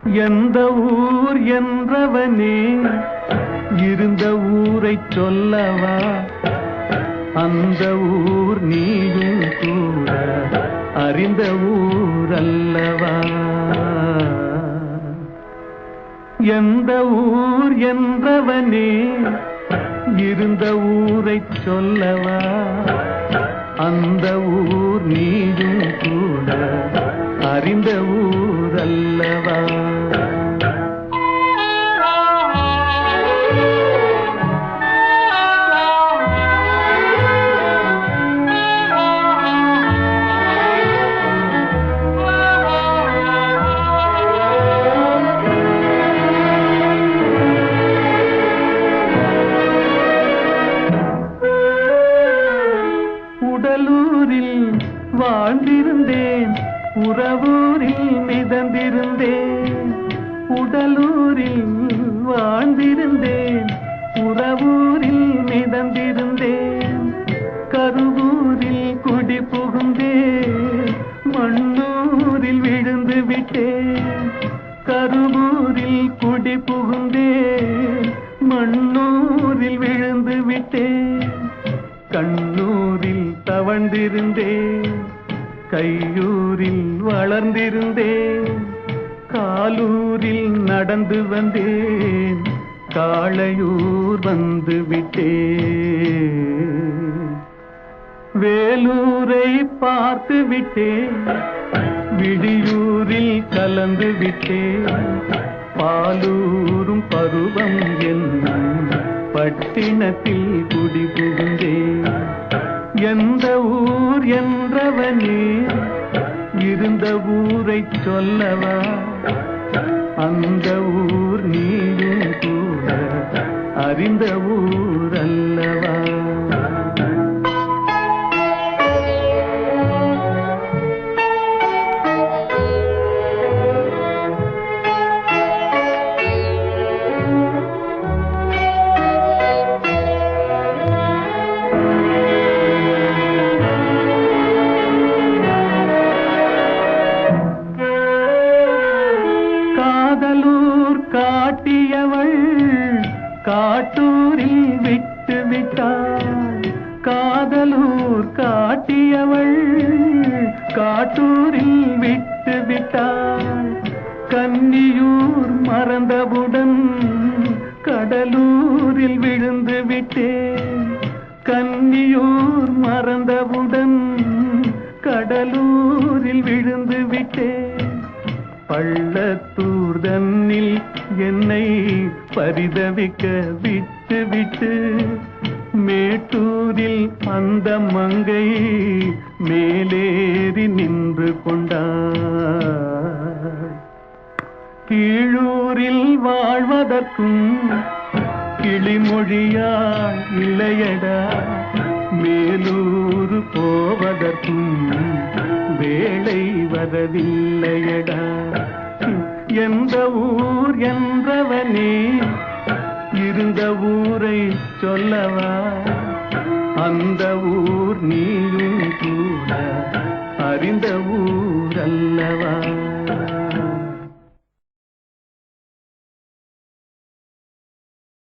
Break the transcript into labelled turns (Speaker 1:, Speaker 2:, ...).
Speaker 1: எந்த ஊர் என்றவனே இருந்த ஊரை சொல்லவா? அந்த ஊர் நீயும் கூட அறிந்த ஊர் அல்லவா? எந்த ஊர் என்றவனே இருந்த ஊரை சொல்லவா? அந்த ஊர் நீயும் கூட அறிந்த ஊர் அல்லவா? உடலூரில் வாழ்ந்திருந்தேன், உறவூரில் மிதந்திருந்தேன். உடலூரில் வாழ்ந்திருந்தேன், உறவூரில் மிதந்திருந்தேன். கருவூரில் குடி புகுந்தேன், மண்ணூரில் விழுந்து விட்டேன். கருவூரில் குடி புகுந்தேன், மண்ணூரில் விழுந்து விட்டேன். கண்ணூரில் தவழ்ந்திருந்தேன், கையூரில் வளர்ந்திருந்தேன். காலூரில் நடந்து வந்தேன், காளையூர் வந்து விட்டேன். வேலூரை பார்த்து விட்டேன், விடியூரில் கலந்து விட்டேன். பாலூரும் பருவம் என்னும் பட்டினத்தில் குடி புகுந்தேன். எந்த ஊர் என்றவனே இருந்த ஊரை சொல்லவா? அந்த ஊர் நீயும் கூட அறிந்த ஊர் அல்லவா? காதலூர் காட்டியவள் காட்டூரில் விட்டு விட்டாள். காதலூர் காட்டியவள் காட்டூரில் விட்டு விட்டாள். கன்னியூர் மறந்தவுடன் கடலூரில் விழுந்து விட்டேன். கன்னியூர் மறந்தவுடன் கடலூரில் விழுந்து விட்டேன். பள்ளத்தூர் தன்னில் என்னை பரிதவிக்க விட்டு விட்டு மேட்டூரில் அந்த மங்கை மேலேறி நின்று கொண்டாள். கீழூரில் வாழ்வதற்கும் கிளிமொழியாள் இல்லையடா, மேலூர் போவதற்கும் வேளை வரவில்லையடா. எந்த ஊர் என்றவனே இருந்த ஊரை சொல்லவா? அந்த ஊர் நீயும் கூட அறிந்த ஊர் அல்லவா?